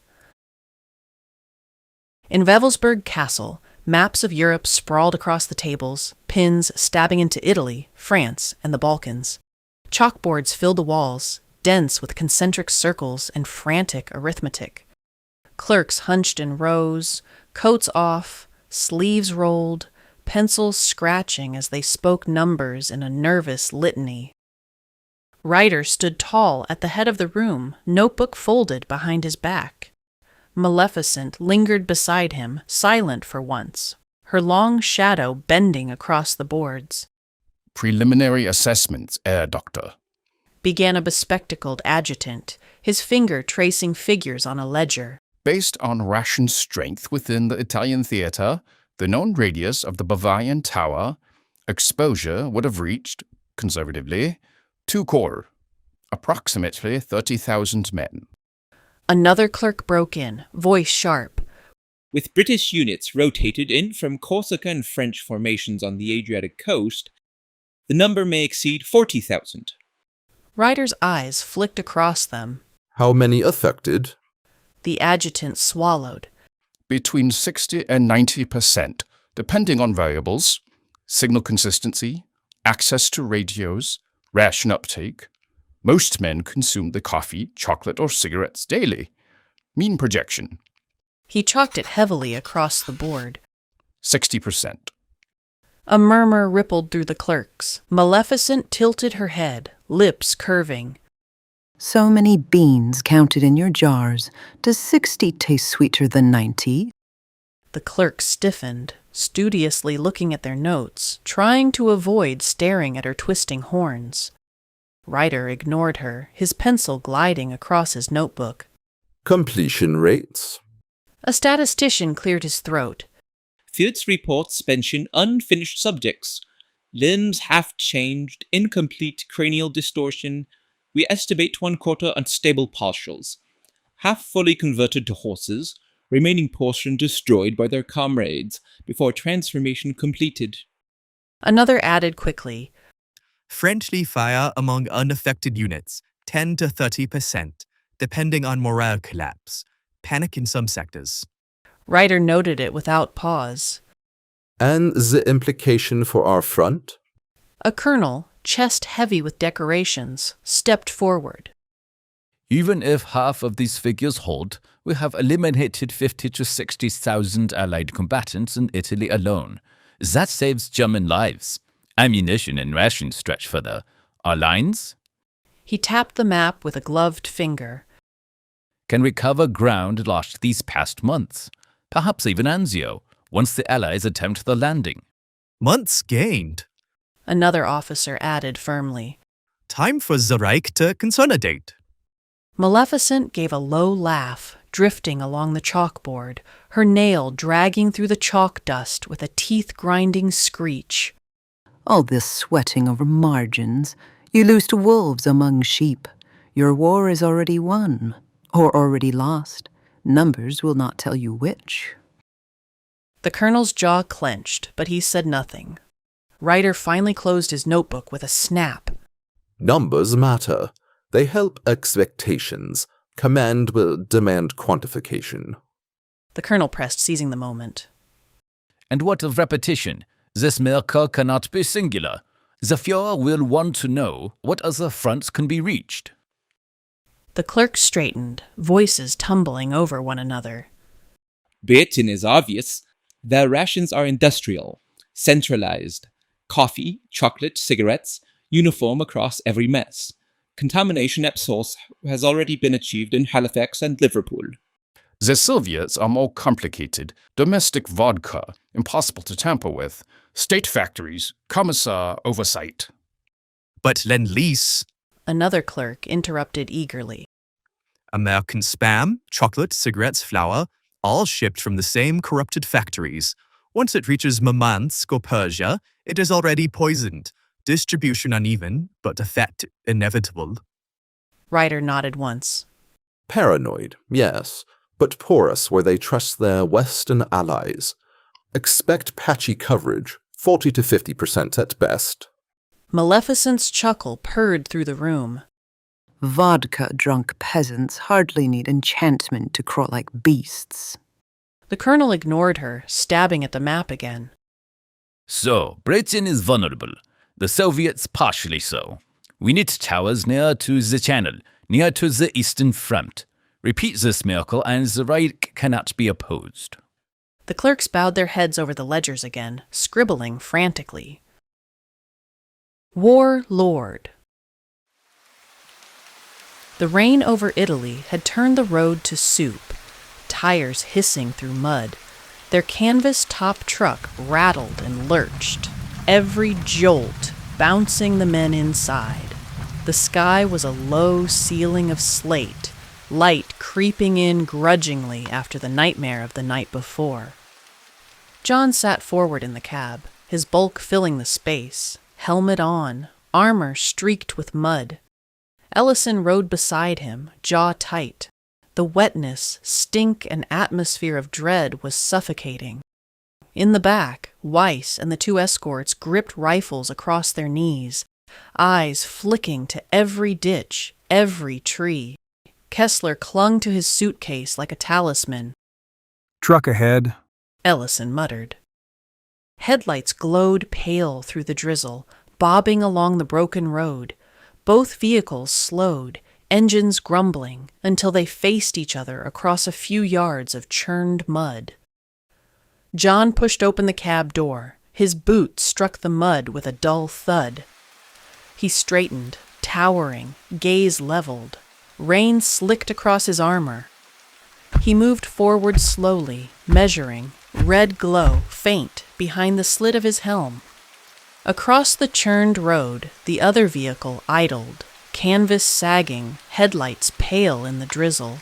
Speaker 1: In Wewelsburg Castle, maps of Europe sprawled across the tables, pins stabbing into Italy, France, and the Balkans. Chalkboards filled the walls, dense with concentric circles and frantic arithmetic. Clerks hunched in rows, coats off, sleeves rolled, pencils scratching as they spoke numbers in a nervous litany. Ryder stood tall at the head of the room, notebook folded behind his back. Maleficent lingered beside him, silent for once, her long shadow bending across the boards.
Speaker 10: Preliminary assessments, Herr Doctor.
Speaker 1: Began a bespectacled adjutant, his finger tracing figures on a ledger.
Speaker 10: Based on ration strength within the Italian theater, the known radius of the Bavarian Tower, exposure would have reached, conservatively, 2 corps, approximately 30,000 men.
Speaker 1: Another clerk broke in, voice sharp.
Speaker 19: With British units rotated in from Corsica and French formations on the Adriatic coast, the number may exceed 40,000.
Speaker 1: Ryder's eyes flicked across them.
Speaker 3: How many affected?
Speaker 1: The adjutant swallowed.
Speaker 10: Between 60 and 90%, depending on variables, signal consistency, access to radios, ration uptake. Most men consume the coffee, chocolate, or cigarettes daily. Mean projection.
Speaker 1: He chalked it heavily across the board.
Speaker 10: 60%.
Speaker 1: A murmur rippled through the clerks. Maleficent tilted her head, lips curving.
Speaker 2: So many beans counted in your jars. Does 60 taste sweeter than 90?
Speaker 1: The clerks stiffened, studiously looking at their notes, trying to avoid staring at her twisting horns. Ryder ignored her, his pencil gliding across his notebook.
Speaker 3: Completion rates.
Speaker 1: A statistician cleared his throat.
Speaker 19: Fields reports mention unfinished subjects, limbs half changed, incomplete cranial distortion. We estimate 1/4 unstable partials, half fully converted to horses, remaining portion destroyed by their comrades before transformation completed.
Speaker 1: Another added quickly.
Speaker 20: Friendly fire among unaffected units, 10 to 30%, depending on morale collapse. Panic in some sectors.
Speaker 1: Ryder noted it without pause.
Speaker 3: And the implication for our front?
Speaker 1: A colonel, chest heavy with decorations, stepped forward.
Speaker 16: Even if half of these figures hold, we have eliminated 50 to 60,000 Allied combatants in Italy alone. That saves German lives. Ammunition and rations stretch further. Our lines?
Speaker 1: He tapped the map with a gloved finger.
Speaker 16: Can recover ground lost these past months. Perhaps even Anzio, once the Allies attempt the landing.
Speaker 20: Months gained.
Speaker 1: Another officer added firmly.
Speaker 20: Time for the Reich to consolidate.
Speaker 1: Maleficent gave a low laugh, drifting along the chalkboard, her nail dragging through the chalk dust with a teeth-grinding screech.
Speaker 2: All this sweating over margins. You lose to wolves among sheep. Your war is already won, or already lost. Numbers will not tell you which.
Speaker 1: The colonel's jaw clenched, but he said nothing. Ryder finally closed his notebook with a snap.
Speaker 3: Numbers matter. They help expectations. Command will demand quantification.
Speaker 1: The colonel pressed, seizing the moment.
Speaker 16: And what of repetition? This miracle cannot be singular. The Führer will want to know what other fronts can be reached.
Speaker 1: The clerk straightened, voices tumbling over one another.
Speaker 19: Britain is obvious. Their rations are industrial, centralized. Coffee, chocolate, cigarettes, uniform across every mess. Contamination at source has already been achieved in Halifax and Liverpool.
Speaker 10: The Sylvias are more complicated. Domestic vodka, impossible to tamper with. State factories, commissar oversight.
Speaker 20: But Lend-Lease.
Speaker 1: Another clerk interrupted eagerly.
Speaker 20: American spam, chocolate, cigarettes, flour, all shipped from the same corrupted factories. Once it reaches Murmansk or Persia, it is already poisoned. Distribution uneven, but effect inevitable.
Speaker 1: Ryder nodded once.
Speaker 3: Paranoid, yes, but porous where they trust their Western allies. Expect patchy coverage, 40 to 50% at best.
Speaker 1: Maleficent's chuckle purred through the room.
Speaker 2: Vodka-drunk peasants hardly need enchantment to crawl like beasts.
Speaker 1: The colonel ignored her, stabbing at the map again.
Speaker 16: So, Britain is vulnerable. The Soviets partially so. We need towers near to the channel, near to the Eastern Front. Repeat this miracle and the Reich cannot be opposed.
Speaker 1: The clerks bowed their heads over the ledgers again, scribbling frantically. War Lord. The rain over Italy had turned the road to soup, tires hissing through mud. Their canvas-top truck rattled and lurched, every jolt bouncing the men inside. The sky was a low ceiling of slate, light creeping in grudgingly after the nightmare of the night before. John sat forward in the cab, his bulk filling the space, helmet on, armor streaked with mud. Ellison rode beside him, jaw tight. The wetness, stink, and atmosphere of dread was suffocating. In the back, Weiss and the two escorts gripped rifles across their knees, eyes flicking to every ditch, every tree. Kessler clung to his suitcase like a talisman.
Speaker 7: Truck ahead,
Speaker 1: Ellison muttered. Headlights glowed pale through the drizzle, bobbing along the broken road. Both vehicles slowed, engines grumbling, until they faced each other across a few yards of churned mud. John pushed open the cab door. His boot struck the mud with a dull thud. He straightened, towering, gaze leveled. Rain slicked across his armor. He moved forward slowly, measuring, red glow faint behind the slit of his helm. Across the churned road, the other vehicle idled, canvas sagging, headlights pale in the drizzle.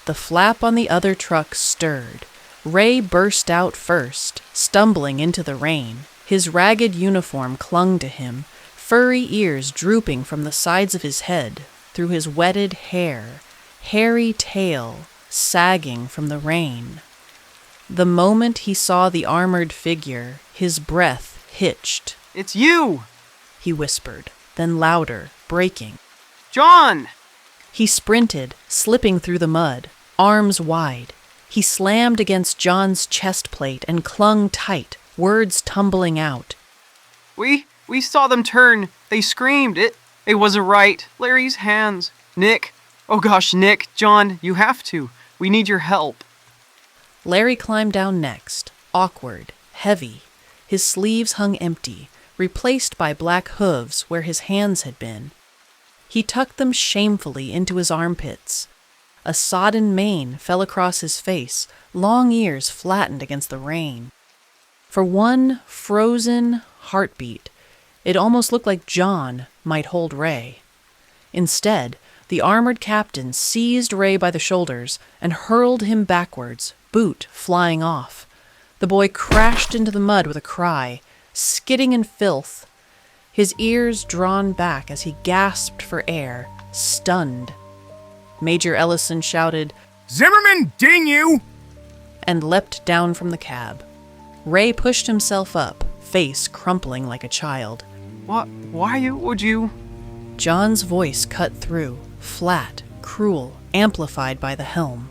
Speaker 1: The flap on the other truck stirred. Ray burst out first, stumbling into the rain. His ragged uniform clung to him, furry ears drooping from the sides of his head, through his wetted hair, hairy tail sagging from the rain. The moment he saw the armored figure, his breath hitched.
Speaker 14: It's you!
Speaker 1: He whispered, then louder, breaking.
Speaker 14: John!
Speaker 1: He sprinted, slipping through the mud, arms wide. He slammed against John's chest plate and clung tight, words tumbling out.
Speaker 14: We saw them turn. They screamed. It wasn't right. Larry's hands. Nick. Oh gosh, Nick. John, you have to. We need your help.
Speaker 1: Larry climbed down next, awkward, heavy. His sleeves hung empty, replaced by black hooves where his hands had been. He tucked them shamefully into his armpits. A sodden mane fell across his face, long ears flattened against the rain. For one frozen heartbeat, it almost looked like John might hold Ray. Instead, the armored captain seized Ray by the shoulders and hurled him backwards, boot flying off. The boy crashed into the mud with a cry, skidding in filth, his ears drawn back as he gasped for air, stunned. Major Ellison shouted,
Speaker 9: "Zimmerman, ding you!"
Speaker 1: and leapt down from the cab. Ray pushed himself up, face crumpling like a child.
Speaker 14: Why would you?
Speaker 1: John's voice cut through, flat, cruel, amplified by the helm.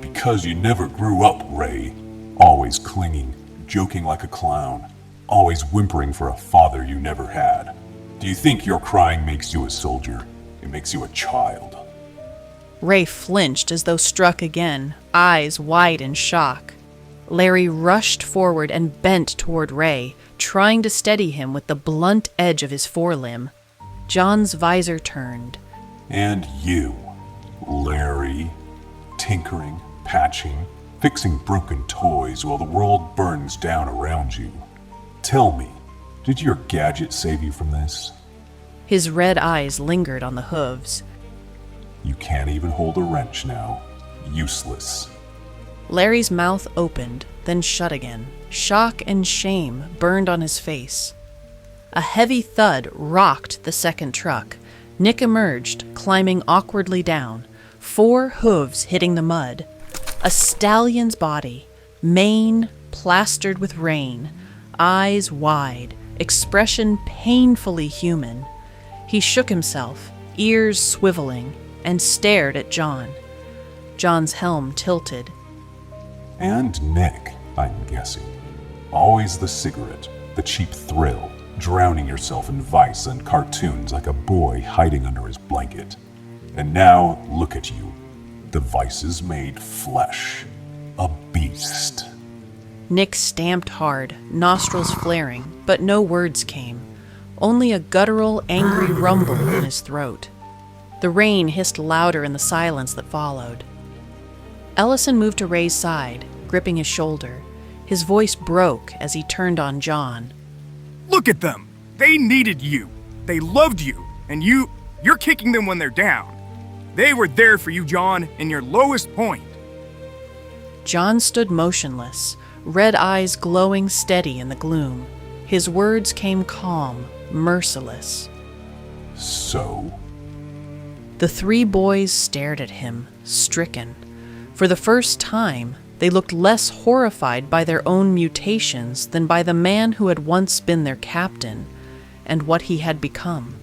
Speaker 6: Because you never grew up, Ray. Always clinging, joking like a clown. Always whimpering for a father you never had. Do you think your crying makes you a soldier? It makes you a child.
Speaker 1: Ray flinched as though struck again, eyes wide in shock. Larry rushed forward and bent toward Ray, trying to steady him with the blunt edge of his forelimb. John's visor turned.
Speaker 6: And you, Larry, tinkering, patching, fixing broken toys while the world burns down around you. Tell me, did your gadget save you from this?
Speaker 1: His red eyes lingered on the hooves.
Speaker 6: You can't even hold a wrench now. Useless.
Speaker 1: Larry's mouth opened, then shut again. Shock and shame burned on his face. A heavy thud rocked the second truck. Nick emerged, climbing awkwardly down, 4 hooves hitting the mud. A stallion's body, mane plastered with rain, eyes wide, expression painfully human. He shook himself, ears swiveling, and stared at John. John's helm tilted.
Speaker 6: And Nick, I'm guessing. Always the cigarette, the cheap thrill, drowning yourself in vice and cartoons like a boy hiding under his blanket. And now, look at you. The vices made flesh. A beast.
Speaker 1: Nick stamped hard, nostrils flaring, but no words came. Only a guttural, angry rumble in his throat. The rain hissed louder in the silence that followed. Ellison moved to Ray's side, gripping his shoulder. His voice broke as he turned on John.
Speaker 9: Look at them! They needed you. They loved you. And you're kicking them when they're down. They were there for you, John, in your lowest point.
Speaker 1: John stood motionless, red eyes glowing steady in the gloom. His words came calm, merciless.
Speaker 6: So?
Speaker 1: The 3 boys stared at him, stricken. For the first time, they looked less horrified by their own mutations than by the man who had once been their captain, and what he had become.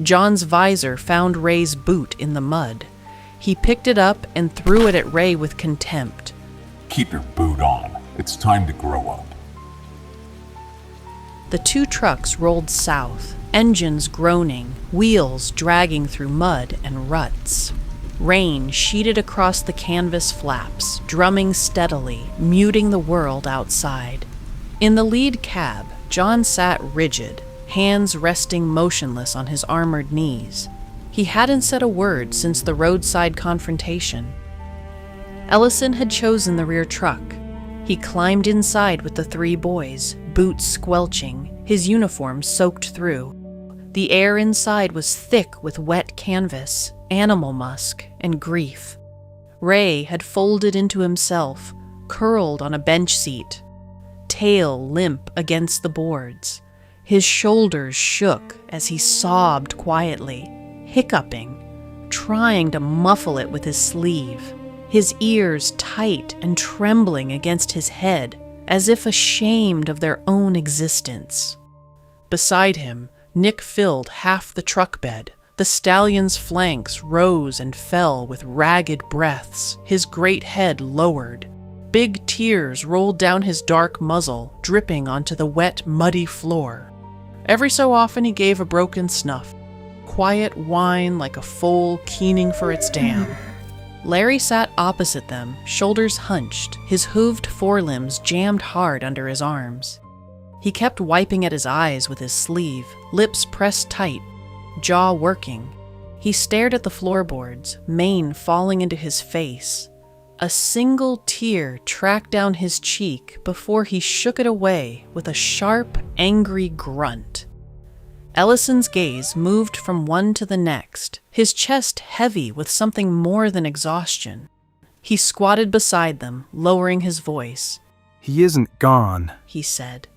Speaker 1: John's visor found Ray's boot in the mud. He picked it up and threw it at Ray with contempt.
Speaker 6: Keep your boot on. It's time to grow up.
Speaker 1: The 2 trucks rolled south, engines groaning, wheels dragging through mud and ruts. Rain sheeted across the canvas flaps, drumming steadily, muting the world outside. In the lead cab, John sat rigid, hands resting motionless on his armored knees. He hadn't said a word since the roadside confrontation. Ellison had chosen the rear truck. He climbed inside with the 3 boys, boots squelching, his uniform soaked through. The air inside was thick with wet canvas, animal musk, and grief. Ray had folded into himself, curled on a bench seat, tail limp against the boards. His shoulders shook as he sobbed quietly, hiccuping, trying to muffle it with his sleeve, his ears tight and trembling against his head, as if ashamed of their own existence. Beside him, Nick filled half the truck bed. The stallion's flanks rose and fell with ragged breaths, his great head lowered. Big tears rolled down his dark muzzle, dripping onto the wet, muddy floor. Every so often he gave a broken snuff, quiet whine like a foal keening for its dam. Larry sat opposite them, shoulders hunched, his hooved forelimbs jammed hard under his arms. He kept wiping at his eyes with his sleeve, lips pressed tight, jaw working. He stared at the floorboards, mane falling into his face. A single tear tracked down his cheek before he shook it away with a sharp, angry grunt. Ellison's gaze moved from one to the next, his chest heavy with something more than exhaustion. He squatted beside them, lowering his voice.
Speaker 7: He isn't gone,
Speaker 1: he said.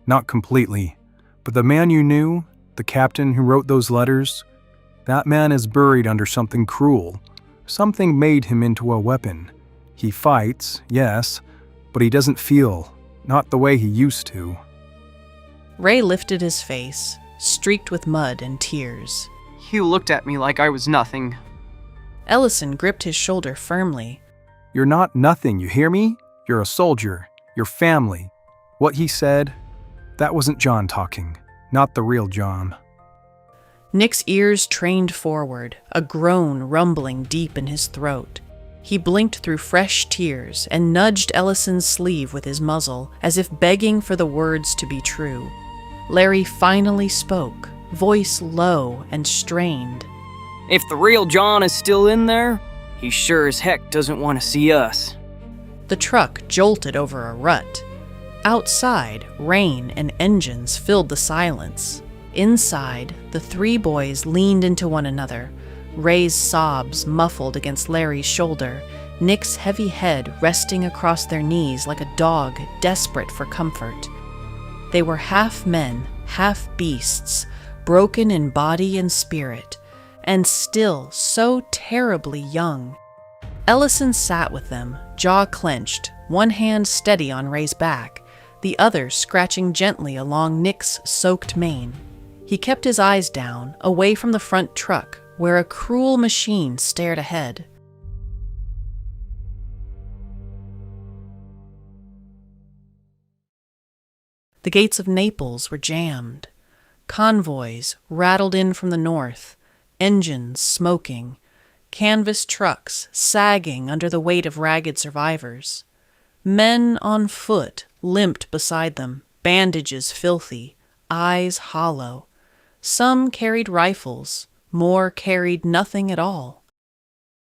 Speaker 7: Not completely, but the man you knew, the captain who wrote those letters, that man is buried under something cruel. Something made him into a weapon. He fights, yes, but he doesn't feel, not the way he used to.
Speaker 1: Ray lifted his face, streaked with mud and tears.
Speaker 14: He looked at me like I was nothing.
Speaker 1: Ellison gripped his shoulder firmly.
Speaker 7: You're not nothing, you hear me? You're a soldier, your family. What he said, that wasn't John talking, not the real John.
Speaker 1: Nick's ears trained forward, a groan rumbling deep in his throat. He blinked through fresh tears and nudged Ellison's sleeve with his muzzle, as if begging for the words to be true. Larry finally spoke, voice low and strained.
Speaker 8: If the real John is still in there, he sure as heck doesn't want to see us.
Speaker 1: The truck jolted over a rut. Outside, rain and engines filled the silence. Inside, the three boys leaned into one another, Ray's sobs muffled against Larry's shoulder, Nick's heavy head resting across their knees like a dog desperate for comfort. They were half men, half beasts, broken in body and spirit, and still so terribly young. Ellison sat with them, jaw clenched, one hand steady on Ray's back, the other scratching gently along Nick's soaked mane. He kept his eyes down, away from the front truck, where a cruel machine stared ahead. The gates of Naples were jammed. Convoys rattled in from the north, engines smoking, canvas trucks sagging under the weight of ragged survivors. Men on foot limped beside them, bandages filthy, eyes hollow. Some carried rifles, more carried nothing at all.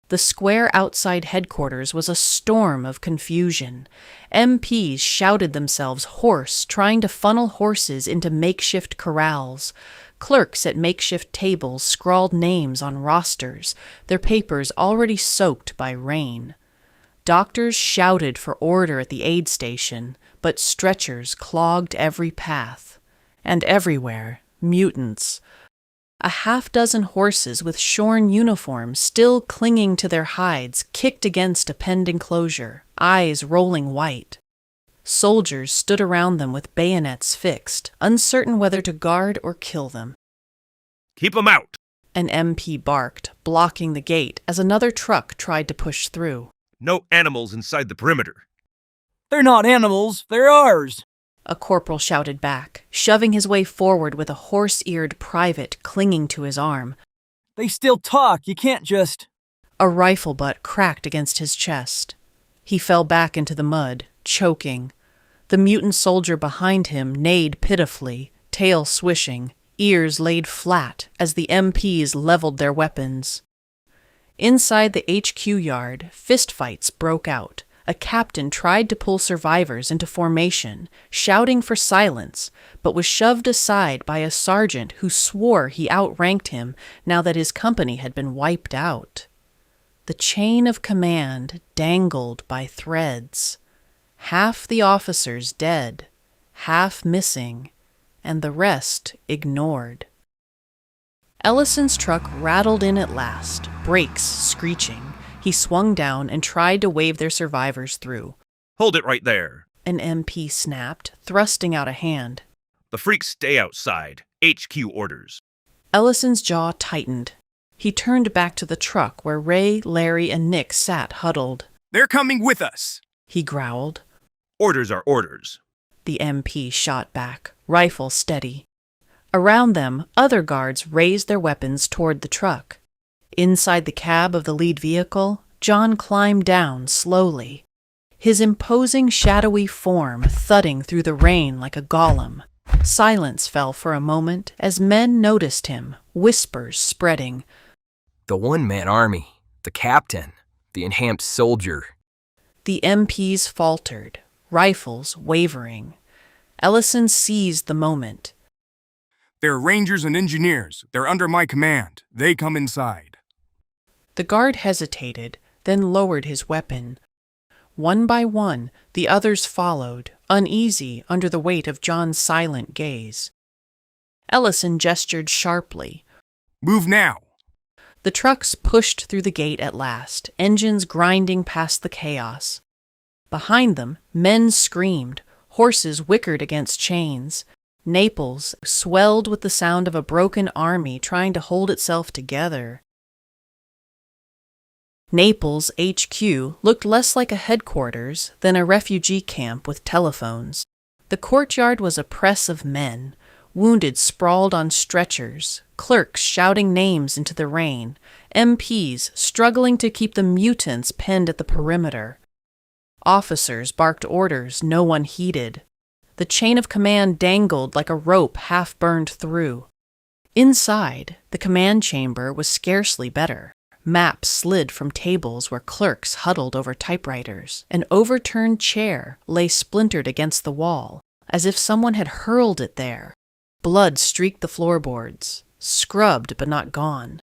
Speaker 1: The square outside headquarters was a storm of confusion. MPs shouted themselves hoarse, trying to funnel horses into makeshift corrals. Clerks at makeshift tables scrawled names on rosters, their papers already soaked by rain. Doctors shouted for order at the aid station, but stretchers clogged every path. And everywhere, mutants. A half-dozen horses with shorn uniforms still clinging to their hides kicked against a penned enclosure, eyes rolling white. Soldiers stood around them with bayonets fixed, uncertain whether to guard or kill them.
Speaker 11: Keep 'em out!
Speaker 1: An MP barked, blocking the gate as another truck tried to push through.
Speaker 11: No animals inside the perimeter.
Speaker 8: They're not animals, they're ours!
Speaker 1: A corporal shouted back, shoving his way forward with a horse-eared private clinging to his arm.
Speaker 8: They still talk, you can't just...
Speaker 1: A rifle butt cracked against his chest. He fell back into the mud, choking. The mutant soldier behind him neighed pitifully, tail swishing, ears laid flat as the MPs leveled their weapons. Inside the HQ yard, fistfights broke out. A captain tried to pull survivors into formation, shouting for silence, but was shoved aside by a sergeant who swore he outranked him now that his company had been wiped out. The chain of command dangled by threads. Half the officers dead, half missing, and the rest ignored. Ellison's truck rattled in at last, brakes screeching. He swung down and tried to wave their survivors through.
Speaker 11: Hold it right there.
Speaker 1: An MP snapped, thrusting out a hand.
Speaker 11: The freaks stay outside. HQ orders.
Speaker 1: Ellison's jaw tightened. He turned back to the truck where Ray, Larry, and Nick sat huddled.
Speaker 9: They're coming with us,
Speaker 1: he growled.
Speaker 11: Orders are orders.
Speaker 1: The MP shot back, rifle steady. Around them, other guards raised their weapons toward the truck. Inside the cab of the lead vehicle, John climbed down slowly, his imposing shadowy form thudding through the rain like a golem. Silence fell for a moment as men noticed him, whispers spreading.
Speaker 21: The one-man army, the captain, the enhanced soldier.
Speaker 1: The MPs faltered, rifles wavering. Ellison seized the moment.
Speaker 9: They're rangers and engineers. They're under my command. They come inside.
Speaker 1: The guard hesitated, then lowered his weapon. One by one, the others followed, uneasy under the weight of John's silent gaze. Ellison gestured sharply.
Speaker 9: Move now!
Speaker 1: The trucks pushed through the gate at last, engines grinding past the chaos. Behind them, men screamed, horses whickered against chains. Naples swelled with the sound of a broken army trying to hold itself together. Naples HQ looked less like a headquarters than a refugee camp with telephones. The courtyard was a press of men, wounded sprawled on stretchers, clerks shouting names into the rain, MPs struggling to keep the mutants penned at the perimeter. Officers barked orders no one heeded. The chain of command dangled like a rope half burned through. Inside, the command chamber was scarcely better. Maps slid from tables where clerks huddled over typewriters. An overturned chair lay splintered against the wall, as if someone had hurled it there. Blood streaked the floorboards, scrubbed but not gone.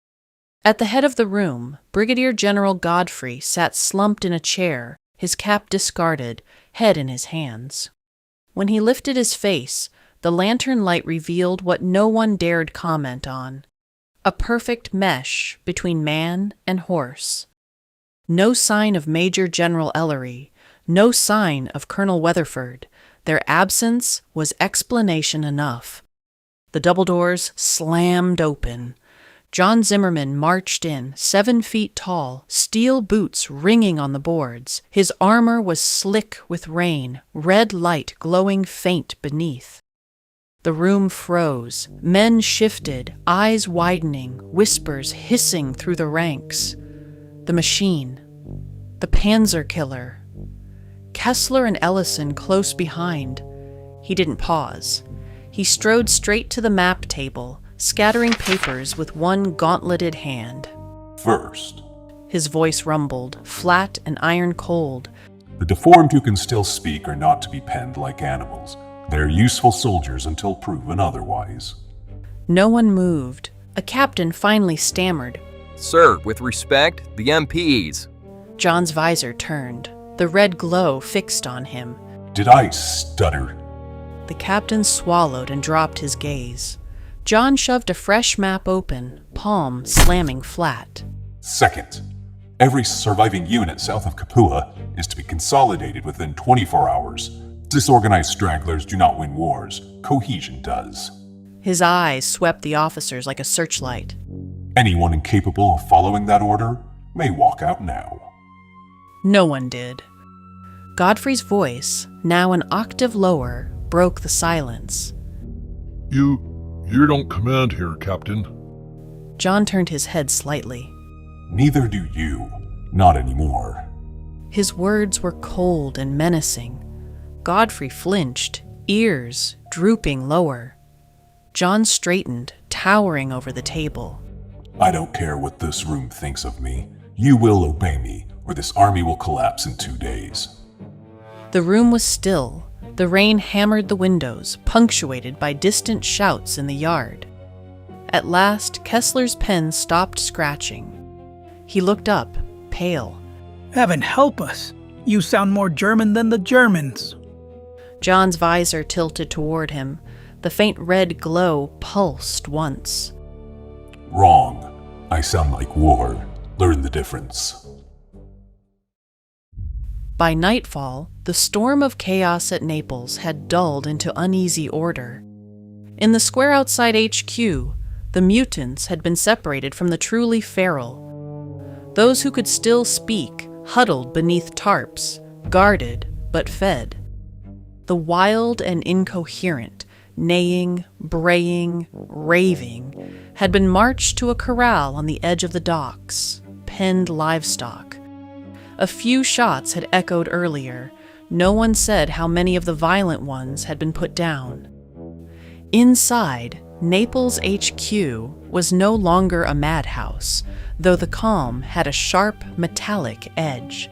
Speaker 1: At the head of the room, Brigadier General Godfrey sat slumped in a chair, his cap discarded, head in his hands. When he lifted his face, the lantern light revealed what no one dared comment on: a perfect mesh between man and horse. No sign of Major General Ellery, no sign of Colonel Weatherford. Their absence was explanation enough. The double doors slammed open. John Zimmerman marched in, 7 feet tall, steel boots ringing on the boards. His armor was slick with rain, red light glowing faint beneath. The room froze. Men shifted, eyes widening, whispers hissing through the ranks. The machine. The Panzer killer. Kessler and Ellison close behind. He didn't pause. He strode straight to the map table, scattering papers with one gauntleted hand.
Speaker 6: First,
Speaker 1: his voice rumbled, flat and iron cold.
Speaker 6: The deformed who can still speak are not to be penned like animals. They're useful soldiers until proven otherwise.
Speaker 1: No one moved. A captain finally stammered.
Speaker 21: Sir, with respect, the MPs.
Speaker 1: John's visor turned, the red glow fixed on him.
Speaker 6: Did I stutter?
Speaker 1: The captain swallowed and dropped his gaze. John shoved a fresh map open, palm slamming flat.
Speaker 6: Second, every surviving unit south of Capua is to be consolidated within 24 hours. Disorganized stragglers do not win wars. Cohesion does.
Speaker 1: His eyes swept the officers like a searchlight.
Speaker 6: Anyone incapable of following that order may walk out now.
Speaker 1: No one did. Godfrey's voice, now an octave lower, broke the silence.
Speaker 4: You don't command here, Captain.
Speaker 1: John turned his head slightly.
Speaker 6: Neither do you. Not anymore.
Speaker 1: His words were cold and menacing. Godfrey flinched, ears drooping lower. John straightened, towering over the table.
Speaker 6: I don't care what this room thinks of me. You will obey me, or this army will collapse in 2 days.
Speaker 1: The room was still. The rain hammered the windows, punctuated by distant shouts in the yard. At last, Kessler's pen stopped scratching. He looked up, pale.
Speaker 15: Heaven help us. You sound more German than the Germans.
Speaker 1: John's visor tilted toward him. The faint red glow pulsed once.
Speaker 6: Wrong. I sound like war. Learn the difference.
Speaker 1: By nightfall, the storm of chaos at Naples had dulled into uneasy order. In the square outside HQ, the mutants had been separated from the truly feral. Those who could still speak huddled beneath tarps, guarded but fed. The wild and incoherent, neighing, braying, raving, had been marched to a corral on the edge of the docks, penned livestock. A few shots had echoed earlier. No one said how many of the violent ones had been put down. Inside, Naples HQ was no longer a madhouse, though the calm had a sharp, metallic edge.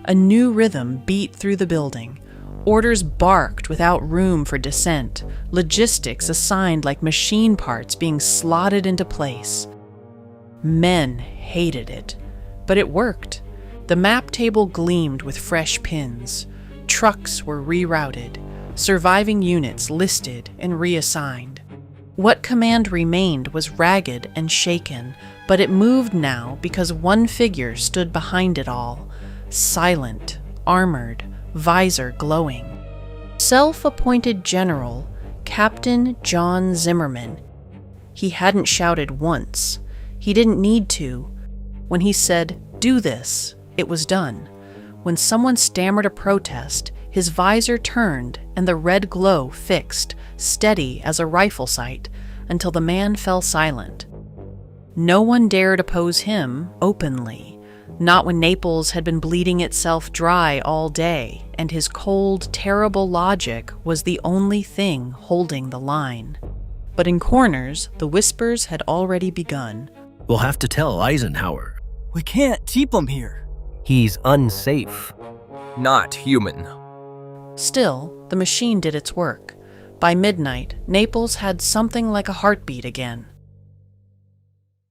Speaker 1: A new rhythm beat through the building. Orders barked without room for dissent, logistics assigned like machine parts being slotted into place. Men hated it, but it worked. The map table gleamed with fresh pins. Trucks were rerouted, surviving units listed and reassigned. What command remained was ragged and shaken, but it moved now because one figure stood behind it all, silent, armored, visor glowing. Self-appointed General, Captain John Zimmerman. He hadn't shouted once. He didn't need to. When he said, "Do this," it was done. When someone stammered a protest, his visor turned and the red glow fixed, steady as a rifle sight, until the man fell silent. No one dared oppose him openly, not when Naples had been bleeding itself dry all day, and his cold, terrible logic was the only thing holding the line. But in corners, the whispers had already begun.
Speaker 18: We'll have to tell Eisenhower.
Speaker 5: We can't keep him here.
Speaker 18: He's unsafe.
Speaker 21: Not human.
Speaker 1: Still, the machine did its work. By midnight, Naples had something like a heartbeat again.